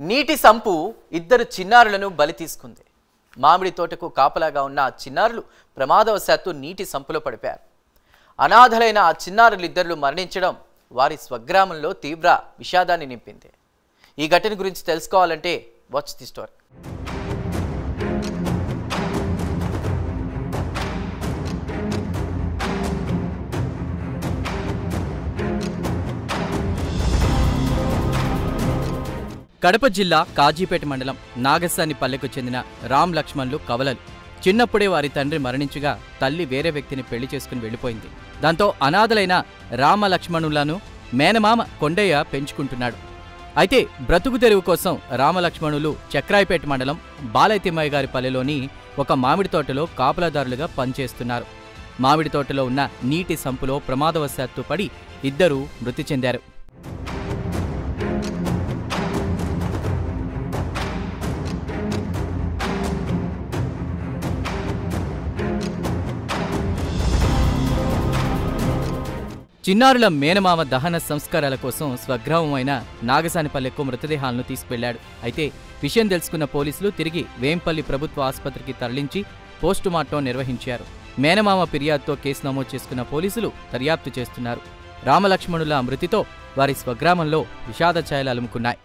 నీటి సంపు ఇద్దరు చిన్నారులను బలి తీసుకుంది. మామిడి తోటకు కాపలాగా ఉన్న ఆ చిన్నారులు ప్రమాదవశాత్తు నీటి సంపులో పడిపోయారు. అనాథలైన ఆ చిన్నారులిద్దరు మరణించడం వారి స్వగ్రామంలో తీవ్ర విషాదాన్ని నింపింది. ఈ ఘటన గురించి తెలుసుకోవాలంటే వాచ్ ది స్టోరీ. కడప జిల్లా కాజీపేట మండలం నాగసాని పల్లెకు చెందిన రామ్ లక్ష్మణ్లు కవలలు. చిన్నప్పుడే వారి తండ్రి మరణించగా తల్లి వేరే వ్యక్తిని పెళ్లి చేసుకుని వెళ్లిపోయింది. దాంతో అనాథలైన రామ లక్ష్మణులను మేనమామ కొండయ్య పెంచుకుంటున్నాడు. అయితే బ్రతుకు తెరువు కోసం రామలక్ష్మణులు చక్రాయపేట మండలం బాలైతిమ్మయ్య గారి పల్లెలోని ఒక మామిడి తోటలో కాపలాదారులుగా పనిచేస్తున్నారు. మామిడి తోటలో ఉన్న నీటి సంపులో ప్రమాదవశాత్తు పడి ఇద్దరు మృతి చెందారు. చిన్నారుల మేనమామ దహన సంస్కారాల కోసం స్వగ్రామమైన నాగసానిపల్లెకు మృతదేహాలను తీసుకెళ్లాడు. అయితే విషయం తెలుసుకున్న పోలీసులు తిరిగి వేంపల్లి ప్రభుత్వ ఆసుపత్రికి తరలించి పోస్టుమార్టం నిర్వహించారు. మేనమామ ఫిర్యాదుతో కేసు నమోదు చేసుకున్న పోలీసులు దర్యాప్తు చేస్తున్నారు. రామలక్ష్మణుల మృతితో వారి స్వగ్రామంలో విషాద ఛాయలు అలుముకున్నాయి.